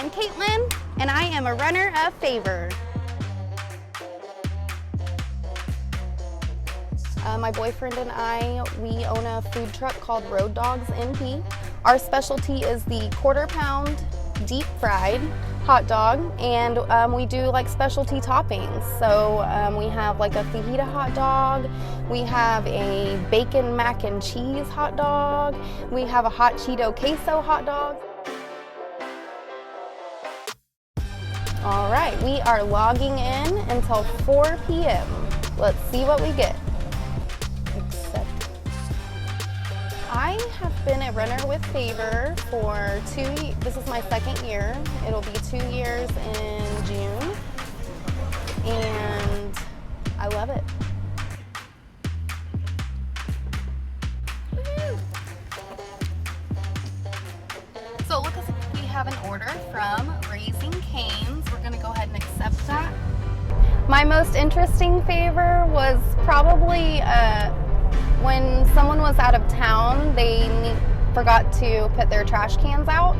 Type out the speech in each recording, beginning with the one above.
I'm Kaitlin, and I am a runner of Favor. My boyfriend and I, we own a food truck called Dogs NP. Our specialty is the quarter-pound deep fried hot dog, and we do like specialty toppings. So we have like a fajita hot dog, we have a bacon mac and cheese hot dog, we have a hot Cheeto queso hot dog. All right, we are logging in until 4 p.m. Let's see what we get. Accept. I have been a runner with Favor for this is my second year. It'll be 2 years in June, and I love it. So it looks like we have an order from Raising Cane's. We're gonna go ahead and accept that. My most interesting favor was probably when someone was out of town, they forgot to put their trash cans out,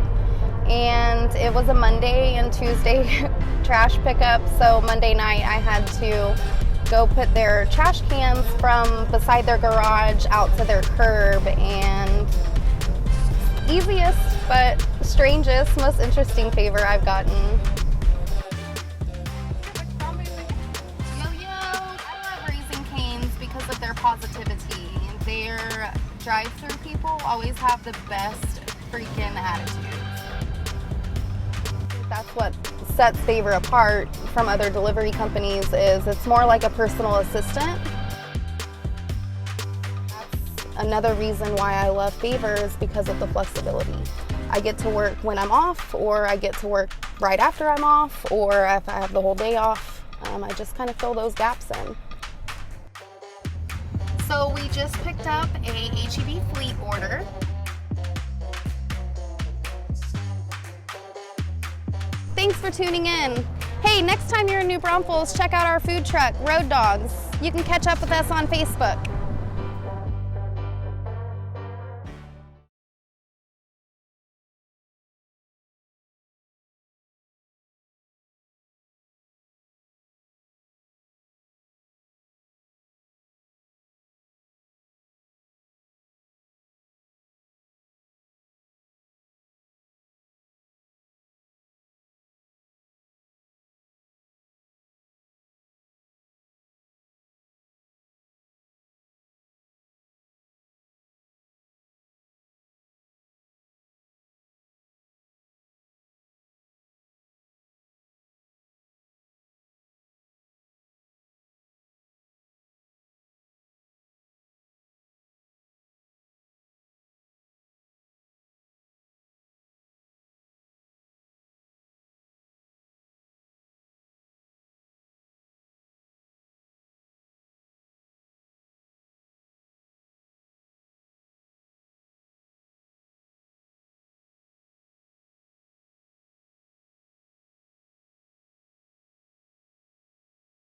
and it was a Monday and Tuesday trash pickup, so Monday night I had to go put their trash cans from beside their garage out to their curb, and easiest but strangest, most interesting favor I've gotten. Because of their positivity. Their drive-through people always have the best freaking attitudes. That's what sets Favor apart from other delivery companies, is it's more like a personal assistant. That's another reason why I love Favor, is because of the flexibility. I get to work when I'm off, or I get to work right after I'm off, or if I have the whole day off. I just kind of fill those gaps in. So we just picked up a HEB fleet order. Thanks for tuning in. Hey, next time you're in New Braunfels, check out our food truck, Road Dogs. You can catch up with us on Facebook.